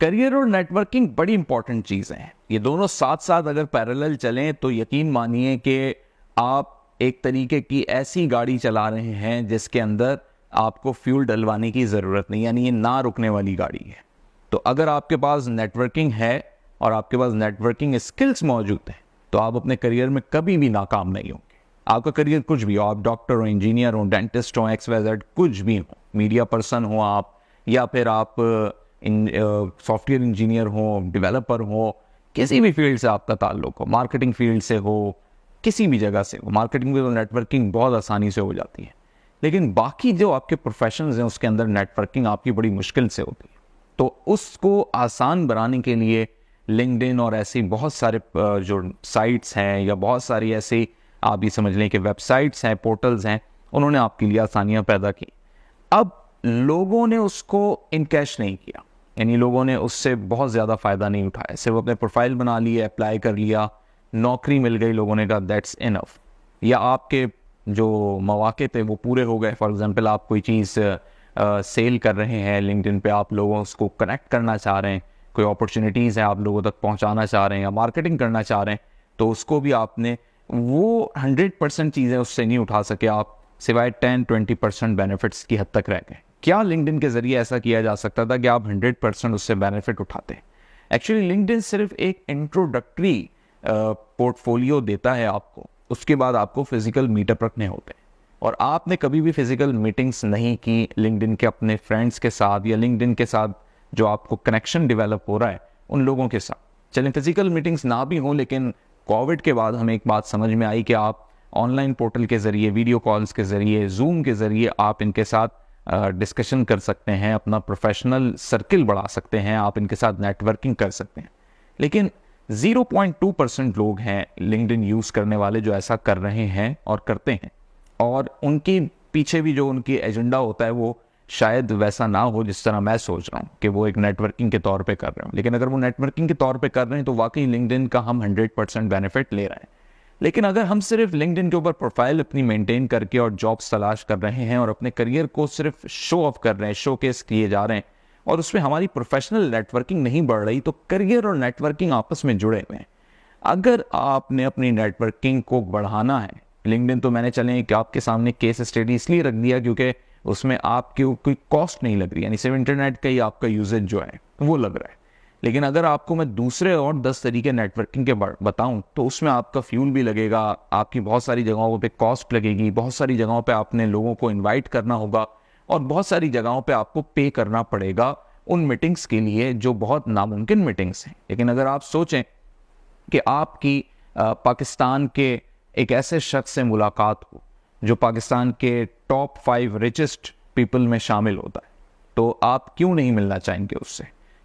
Career और networking बड़ी important चीज़ें हैं। ये दोनों साथ साथ अगर पैरेलल चलें तो यकीन मानिए कि आप एक तरीके की ऐसी गाड़ी चला रहे हैं जिसके अंदर आपको फ्यूल डलवाने की ज़रूरत नहीं, यानी ये ना रुकने वाली गाड़ी है। तो अगर आपके पास नेटवर्किंग है और आपके पास नेटवर्किंग स्किल्स मौजूद हैं तो आप अपने करियर में कभी भी नाकाम नहीं होंगे। आपका करियर कुछ भी हो, आप डॉक्टर हो, इंजीनियर हो, डेंटिस्ट हो, XYZ कुछ भी हो, मीडिया पर्सन हो आप, या फिर आप सॉफ्टवेयर इंजीनियर हो, डेवलपर हो, किसी भी फील्ड से आपका ताल्लुक हो, मार्केटिंग फील्ड से हो, किसी भी जगह से हो, मार्केटिंग में नेटवर्किंग बहुत आसानी से हो जाती है। लेकिन बाकी जो आपके प्रोफेशंस हैं उसके अंदर नेटवर्किंग आपकी बड़ी मुश्किल से होती है। तो उसको आसान बनाने के लिए लिंक्डइन और ऐसी बहुत सारे जो साइट्स हैं या बहुत सारी ऐसी आप ये समझ लें कि वेबसाइट्स हैं, पोर्टल्स हैं, उन्होंने आपके लिए आसानियां पैदा की। अब लोगों ने उसको इनकैश नहीं किया, यानी लोगों ने उससे बहुत ज़्यादा फ़ायदा नहीं उठाया, सिर्फ अपने प्रोफाइल बना लिए, अप्लाई कर लिया, नौकरी मिल गई, लोगों ने कहा दैट्स इनफ, या आपके जो मौके थे वो पूरे हो गए। फॉर एग्जांपल आप कोई चीज़ सेल कर रहे हैं लिंक्डइन पे, आप लोगों उसको कनेक्ट करना चाह रहे हैं, कोई अपॉर्चुनिटीज़ हैं आप लोगों तक पहुंचाना चाह रहे हैं या मार्केटिंग करना चाह रहे हैं, तो उसको भी आपने वो 100% चीज़ें उससे नहीं उठा सके, आप सिवाय 10-20% बेनिफिट्स की हद तक रह गए। क्या लिंक्डइन के जरिए ऐसा किया जा सकता था कि आप 100% उससे बेनिफिट उठाते? एक्चुअली लिंक्डइन सिर्फ एक इंट्रोडक्टरी पोर्टफोलियो देता है आपको, उसके बाद आपको फिजिकल मीटअप रखने होते हैं। और आपने कभी भी फिजिकल मीटिंग्स नहीं की लिंक्डइन के अपने फ्रेंड्स के साथ या लिंक्डइन के साथ जो आपको कनेक्शन डेवलप हो रहा है उन लोगों के साथ। चलें फिजिकल मीटिंग्स ना भी हों, लेकिन कोविड के बाद हमें एक बात समझ में आई कि आप ऑनलाइन पोर्टल के ज़रिए, वीडियो कॉल्स के ज़रिए, जूम के ज़रिए आप इनके साथ डिस्कशन कर सकते हैं, अपना प्रोफेशनल सर्किल बढ़ा सकते हैं, आप इनके साथ नेटवर्किंग कर सकते हैं। लेकिन 0.2% लोग हैं लिंक्डइन यूज़ करने वाले जो ऐसा कर रहे हैं और करते हैं, और उनके पीछे भी जो उनकी एजेंडा होता है वो शायद वैसा ना हो जिस तरह मैं सोच रहा हूँ कि वो एक नेटवर्किंग के तौर पे कर रहे हो। लेकिन अगर वो नेटवर्किंग के तौर पे कर रहे हैं तो वाकई लिंक्डइन का हम 100% बेनिफिट ले रहे हैं। लेकिन अगर हम सिर्फ लिंक्डइन के ऊपर प्रोफाइल अपनी मेंटेन करके और जॉब्स तलाश कर रहे हैं और अपने करियर को सिर्फ शो ऑफ कर रहे हैं, शोकेस किए जा रहे हैं, और उसमें हमारी प्रोफेशनल नेटवर्किंग नहीं बढ़ रही, तो करियर और नेटवर्किंग आपस में जुड़े हुए हैं। अगर आपने अपनी नेटवर्किंग को बढ़ाना है, लिंक्डइन तो मैंने चले कि आपके सामने केस स्टडी इसलिए रख दिया क्योंकि उसमें आपकी कोई कॉस्ट नहीं लग रही, यानी सिर्फ इंटरनेट का ही आपका यूजेज जो है वो लग रहा है। लेकिन अगर आपको मैं दूसरे और 10 तरीके नेटवर्किंग के बताऊं तो उसमें आपका फ्यूल भी लगेगा, आपकी बहुत सारी जगहों पे कॉस्ट लगेगी, बहुत सारी जगहों पे आपने लोगों को इनवाइट करना होगा, और बहुत सारी जगहों पे आपको पे करना पड़ेगा उन मीटिंग्स के लिए जो बहुत नामुमकिन मीटिंग्स हैं। लेकिन अगर आप सोचें कि आपकी पाकिस्तान के एक ऐसे शख्स से मुलाकात हो जो पाकिस्तान के टॉप 5 रिचेस्ट पीपल में शामिल होता है, तो आप क्यों नहीं मिलना चाहेंगे उससे?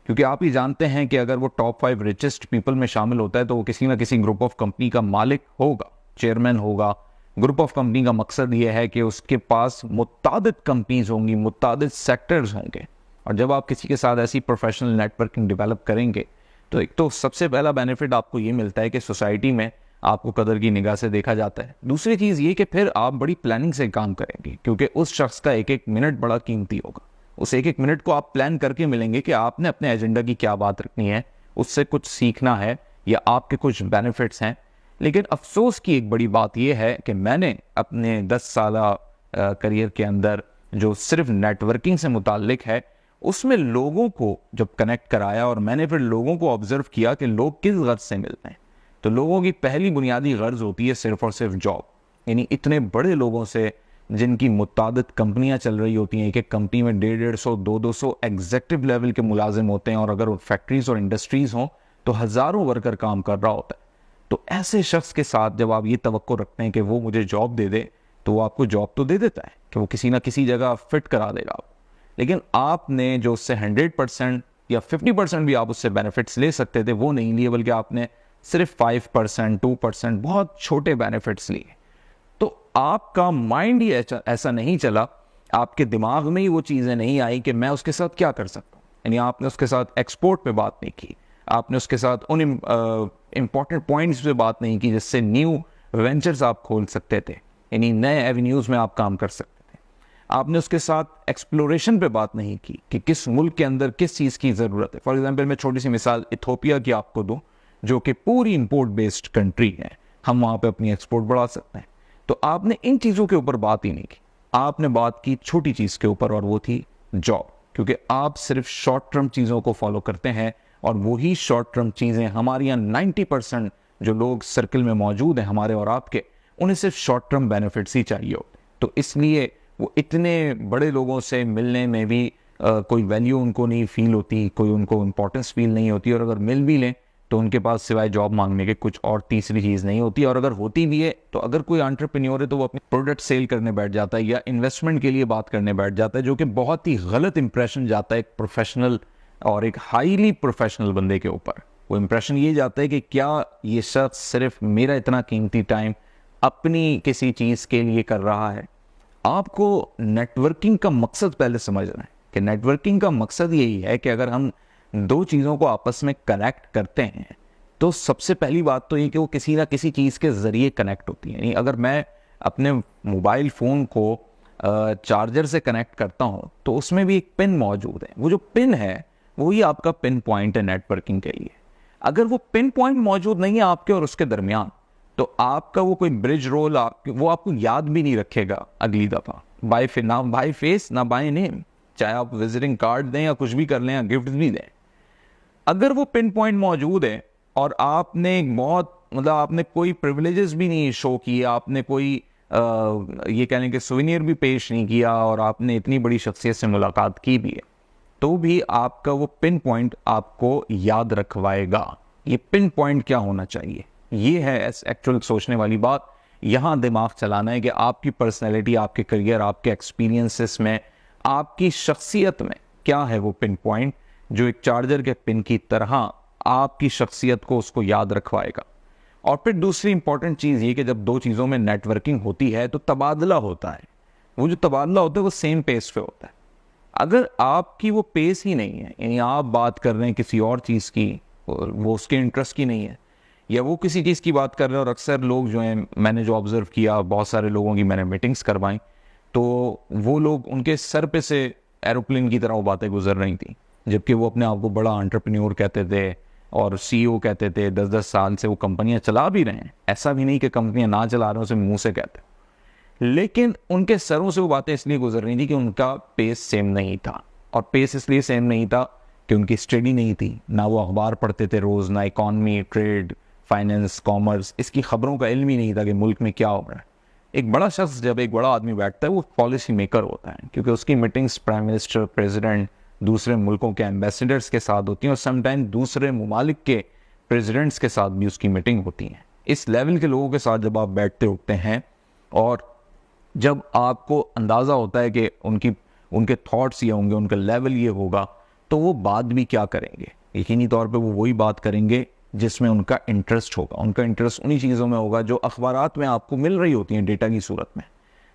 क्योंकि आप ही जानते हैं कि अगर वो टॉप 5 रिचेस्ट पीपल में शामिल होता है तो वो किसी ना किसी ग्रुप ऑफ कंपनी का मालिक होगा, चेयरमैन होगा। ग्रुप ऑफ कंपनी का मकसद ये है कि उसके पास मुत्तादिद कंपनीज होंगी, मुत्तादिद सेक्टर्स होंगे, और जब आप किसी के साथ ऐसी प्रोफेशनल नेटवर्किंग डेवलप करेंगे तो एक तो सबसे पहला बेनिफिट आपको ये मिलता है कि सोसाइटी में आपको कदर की निगाह से देखा जाता है। दूसरी चीज़ ये कि फिर आप बड़ी प्लानिंग से काम करेंगे, क्योंकि उस शख्स का एक एक मिनट बड़ा कीमती होगा। उस एक एक मिनट को आप प्लान करके मिलेंगे कि आपने अपने एजेंडा की क्या बात रखनी है, उससे कुछ सीखना है या आपके कुछ बेनिफिट्स हैं। लेकिन अफसोस की एक बड़ी बात यह है कि मैंने अपने 10 साल करियर के अंदर जो सिर्फ नेटवर्किंग से मुताल्लिक है उसमें लोगों को जब कनेक्ट कराया और मैंने फिर लोगों को ऑब्जर्व किया कि लोग किस गर्ज से मिलते हैं, तो लोगों की पहली बुनियादी गर्ज होती है सिर्फ और सिर्फ जॉब। यानी इतने बड़े लोगों से जिनकी मुत्तादिद कंपनियां चल रही होती हैं, एक एक कंपनी में 150, 200 एग्जेक्टिव लेवल के मुलाजिम होते हैं, और अगर फैक्ट्रीज और इंडस्ट्रीज हों तो हज़ारों वर्कर काम कर रहा होता है। तो ऐसे शख्स के साथ जब आप ये तवक्को रखते हैं कि वो मुझे जॉब दे दे, तो वो आपको जॉब तो दे देता है कि वो किसी ना किसी जगह फिट करा देगा आपको। लेकिन आपने जो उससे 100% या 50% भी आप उससे बेनिफिट्स ले सकते थे वो नहीं लिए, बल्कि आपने सिर्फ 5%, 2% बहुत छोटे बेनिफिट्स लिए। तो आपका माइंड ही ऐसा नहीं चला, आपके दिमाग में ही वो चीज़ें नहीं आई कि मैं उसके साथ क्या कर सकता हूँ। यानी आपने उसके साथ एक्सपोर्ट पे बात नहीं की, आपने उसके साथ उन इम्पॉर्टेंट पॉइंट्स पे बात नहीं की जिससे न्यू वेंचर्स आप खोल सकते थे, यानी नए एवेन्यूज़ में आप काम कर सकते थे। आपने उसके साथ एक्सप्लोरेशन पे बात नहीं की कि किस मुल्क के अंदर किस चीज़ की ज़रूरत है। फॉर एग्जांपल मैं छोटी सी मिसाल इथोपिया की आपको दूं, जो कि पूरी इंपोर्ट बेस्ड कंट्री है, हम वहाँ पे अपनी एक्सपोर्ट बढ़ा सकते हैं। तो आपने इन चीज़ों के ऊपर बात ही नहीं की, आपने बात की छोटी चीज़ के ऊपर, और वो थी जॉब। क्योंकि आप सिर्फ शॉर्ट टर्म चीज़ों को फॉलो करते हैं, और वही शॉर्ट टर्म चीज़ें हमारे यहाँ 90% जो लोग सर्कल में मौजूद हैं हमारे और आपके, उन्हें सिर्फ शॉर्ट टर्म बेनिफिट्स ही चाहिए होते। तो इसलिए वो इतने बड़े लोगों से मिलने में भी कोई वैल्यू उनको नहीं फील होती, कोई उनको इम्पोर्टेंस फील नहीं होती, और अगर मिल भी लें तो उनके पास सिवाय जॉब मांगने के कुछ और तीसरी चीज़ नहीं होती। और अगर होती भी है तो अगर कोई एंटरप्रेन्योर है तो वो अपनी प्रोडक्ट सेल करने बैठ जाता है या इन्वेस्टमेंट के लिए बात करने बैठ जाता है, जो कि बहुत ही गलत इंप्रेशन जाता है एक प्रोफेशनल और एक हाईली प्रोफेशनल बंदे के ऊपर। वो इंप्रेशन ये जाता है कि क्या ये शख्स सिर्फ मेरा इतना कीमती टाइम अपनी किसी चीज़ के लिए कर रहा है। आपको नेटवर्किंग का मकसद पहले समझना है कि नेटवर्किंग का मकसद यही है कि अगर हम दो चीज़ों को आपस में कनेक्ट करते हैं तो सबसे पहली बात तो ये कि वो किसी ना किसी चीज़ के ज़रिए कनेक्ट होती है। यानी अगर मैं अपने मोबाइल फ़ोन को चार्जर से कनेक्ट करता हूँ तो उसमें भी एक पिन मौजूद है, वो जो पिन है वही आपका पिन पॉइंट है नेटवर्किंग के लिए। अगर वो पिन पॉइंट मौजूद नहीं है आपके और उसके दरमियान, तो आपका वो कोई ब्रिज रोल वो आपको याद भी नहीं रखेगा अगली दफ़ा, ना बाय फेस ना बाय नेम, चाहे आप विजिटिंग कार्ड दें या कुछ भी कर लें या गिफ्ट भी दें। अगर वो पिन पॉइंट मौजूद है और आपने बहुत आपने कोई प्रिविलेजेस भी नहीं शो किए, आपने कोई ये कहने के सुवेनियर भी पेश नहीं किया, और आपने इतनी बड़ी शख्सियत से मुलाकात की भी है, तो भी आपका वो पिन पॉइंट आपको याद रखवाएगा। ये पिन पॉइंट क्या होना चाहिए, ये है एक्चुअल सोचने वाली बात। यहाँ दिमाग चलाना है कि आपकी पर्सनैलिटी, आपके करियर, आपके एक्सपीरियंसेस में, आपकी शख्सियत में क्या है वो पिन पॉइंट जो एक चार्जर के पिन की तरह आपकी शख्सियत को उसको याद रखवाएगा। और फिर दूसरी इंपॉर्टेंट चीज़ ये कि जब दो चीज़ों में नेटवर्किंग होती है तो तबादला होता है। वो जो तबादला होता है वो सेम पेस पे होता है। अगर आपकी वो पेस ही नहीं है, यानी आप बात कर रहे हैं किसी और चीज़ की और वो उसके इंटरेस्ट की नहीं है, या वो किसी चीज़ की बात कर रहे हैं, और अक्सर लोग जो हैं, मैंने जो ऑब्ज़र्व किया, बहुत सारे लोगों की मैंने मीटिंग्स करवाई, तो वो लोग उनके सर पे से एरोप्लेन की तरह वो बातें गुजर रही थी, जबकि वो अपने आप को बड़ा एंटरप्रेन्योर कहते थे और सीईओ कहते थे। 10-10 साल से वो कंपनियां चला भी रहे हैं, ऐसा भी नहीं कि कंपनियां ना चला रहे हैं, उसे मुंह से कहते, लेकिन उनके सरों से वो बातें इसलिए गुजर रही थी कि उनका पेस सेम नहीं था। और पेस इसलिए सेम नहीं था कि उनकी स्टडी नहीं थी, ना वो अखबार पढ़ते थे रोज़, ना इकॉनमी, ट्रेड, फाइनेंस, कॉमर्स, इसकी खबरों का इल्म ही नहीं था कि मुल्क में क्या हो रहा है। एक बड़ा शख्स, जब एक बड़ा आदमी बैठता है, वो पॉलिसी मेकर होता है, क्योंकि उसकी मीटिंग्स प्राइम मिनिस्टर, प्रेसिडेंट, दूसरे मुल्कों के एम्बेसडर्स के साथ होती हैं, और समटाइम दूसरे ममालिक के प्रेसिडेंट्स के साथ भी उसकी मीटिंग होती है। इस लेवल के लोगों के साथ जब आप बैठते उठते हैं और जब आपको अंदाज़ा होता है कि उनके थॉट्स ये होंगे, उनका लेवल ये होगा, तो वो बात भी क्या करेंगे, यकीनी तौर पे वो वही बात करेंगे जिसमें उनका इंटरेस्ट होगा। उनका इंटरेस्ट उन्हीं चीज़ों में होगा जो अखबारात में आपको मिल रही होती हैं डेटा की सूरत में।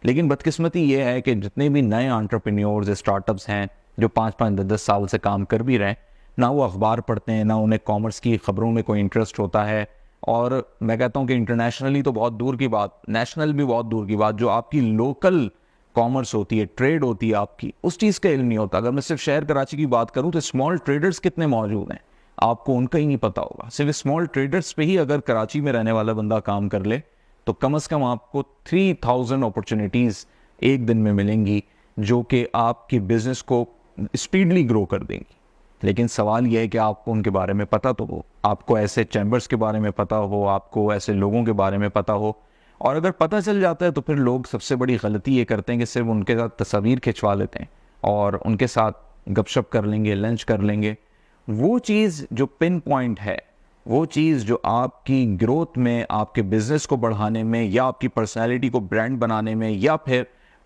लेकिन बदकिस्मती ये है कि जितने भी नए एंटरप्रेन्योर्स, स्टार्टअप्स हैं जो 5-5, 10-10 साल से काम कर भी रहे हैं, ना वो अखबार पढ़ते हैं, ना उन्हें कॉमर्स की खबरों में कोई इंटरेस्ट होता है। और मैं कहता हूँ कि इंटरनेशनली तो बहुत दूर की बात, नेशनल भी बहुत दूर की बात, जो आपकी लोकल कॉमर्स होती है, ट्रेड होती है आपकी, उस चीज़ का इल्म नहीं होता। अगर मैं सिर्फ शहर कराची की बात करूँ तो स्मॉल ट्रेडर्स कितने मौजूद हैं, आपको उनका ही नहीं पता होगा। सिर्फ स्मॉल ट्रेडर्स पे ही अगर कराची में रहने वाला बंदा काम कर ले तो कम से कम आपको 3000 अपॉर्चुनिटीज़ एक दिन में मिलेंगी, जो कि आपकी बिजनेस को स्पीडली ग्रो कर देंगी। लेकिन सवाल यह है कि आपको उनके बारे में पता तो हो, आपको ऐसे चैम्बर्स के बारे में पता हो, आपको ऐसे लोगों के बारे में पता हो। और अगर पता चल जाता है तो फिर लोग सबसे बड़ी गलती ये करते हैं कि सिर्फ उनके साथ तस्वीर खिंचवा लेते हैं और उनके साथ गपशप कर लेंगे, लंच कर लेंगे। वो चीज़ जो पिन पॉइंट है, वो चीज़ जो आपकी ग्रोथ में, आपके बिजनेस को बढ़ाने में, या आपकी पर्सनैलिटी को ब्रांड बनाने में, या फिर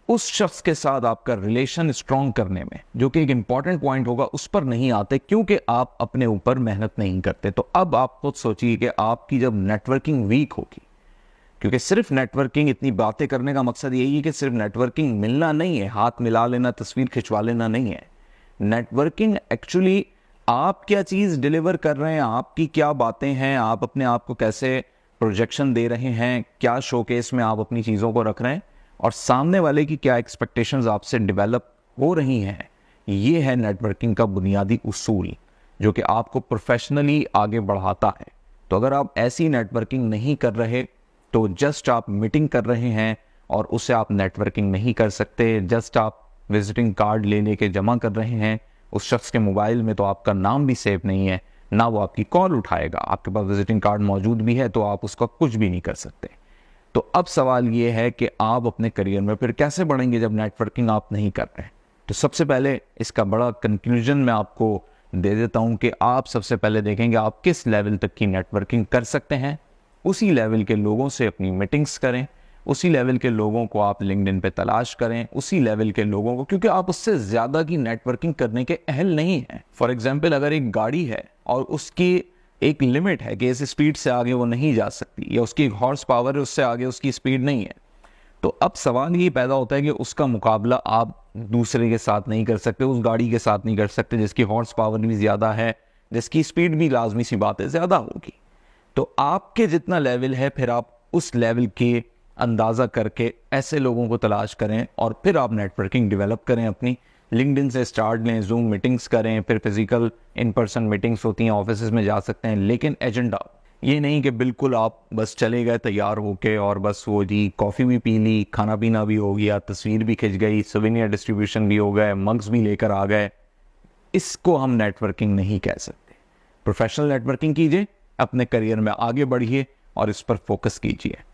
उस शख्स के साथ आपका रिलेशन स्ट्रॉन्ग करने में, जो कि एक इंपॉर्टेंट पॉइंट होगा, उस पर नहीं आते क्योंकि आप अपने ऊपर मेहनत नहीं करते। तो अब आप खुद सोचिए कि आपकी जब नेटवर्किंग वीक होगी, क्योंकि सिर्फ नेटवर्किंग, इतनी बातें करने का मकसद यही है कि सिर्फ नेटवर्किंग मिलना नहीं है, हाथ मिला लेना, तस्वीर खिंचवा लेना नहीं है। नेटवर्किंग एक्चुअली आप क्या चीज़ डिलीवर कर रहे हैं, आपकी क्या बातें हैं, आप अपने आप को कैसे प्रोजेक्शन दे रहे हैं, क्या शोकेस में आप अपनी चीज़ों को रख रहे हैं, और सामने वाले की क्या एक्सपेक्टेशंस आपसे डेवलप हो रही हैं, ये है नेटवर्किंग का बुनियादी उसूल जो कि आपको प्रोफेशनली आगे बढ़ाता है। तो अगर आप ऐसी नेटवर्किंग नहीं कर रहे तो जस्ट आप मीटिंग कर रहे हैं और उससे आप नेटवर्किंग नहीं कर सकते। जस्ट आप विजिटिंग कार्ड ले के जमा कर रहे हैं उस शख्स के मोबाइल में, तो आपका नाम भी सेव नहीं है, ना वो आपकी कॉल उठाएगा। आपके पास विजिटिंग कार्ड मौजूद भी है तो आप उसका कुछ भी नहीं कर सकते। तो अब सवाल ये है कि आप अपने करियर में फिर कैसे बढ़ेंगे जब नेटवर्किंग आप नहीं कर रहे हैं। तो सबसे पहले इसका बड़ा कंक्लूजन मैं आपको दे देता हूं कि आप सबसे पहले देखेंगे आप किस लेवल तक की नेटवर्किंग कर सकते हैं, उसी लेवल के लोगों से अपनी मीटिंग्स करें, उसी लेवल के लोगों को आप लिंक्डइन पे तलाश करें, उसी लेवल के लोगों को, क्योंकि आप उससे ज़्यादा की नेटवर्किंग करने के अहल नहीं हैं। फॉर एग्जाम्पल, अगर एक गाड़ी है और उसकी एक लिमिट है कि इस स्पीड से आगे वो नहीं जा सकती, या उसकी एक हॉर्स पावर है उससे आगे उसकी स्पीड नहीं है, तो अब सवाल ये पैदा होता है कि उसका मुकाबला आप दूसरे के साथ नहीं कर सकते, उस गाड़ी के साथ नहीं कर सकते जिसकी हॉर्स पावर भी ज़्यादा है, जिसकी स्पीड भी लाजमी सी बात है ज़्यादा होगी। तो आपके जितना लेवल है फिर आप उस लेवल के अंदाज़ा करके ऐसे लोगों को तलाश करें और फिर आप नेटवर्किंग डेवलप करें अपनी। लिंक्डइन से स्टार्ट लें, जूम मीटिंग्स करें, फिर फिजिकल इन पर्सन मीटिंग्स होती हैं, ऑफिस में जा सकते हैं, लेकिन एजेंडा ये नहीं कि बिल्कुल आप बस चले गए तैयार होके और बस वो जी कॉफ़ी भी पी ली, खाना पीना भी हो गया, तस्वीर भी खिंच गई, सोवेनियर डिस्ट्रीब्यूशन भी हो गए, मग्स भी लेकर आ गए। इसको हम नेटवर्किंग नहीं कह सकते। प्रोफेशनल नेटवर्किंग कीजिए, अपने करियर में आगे बढ़िए और इस पर फोकस कीजिए।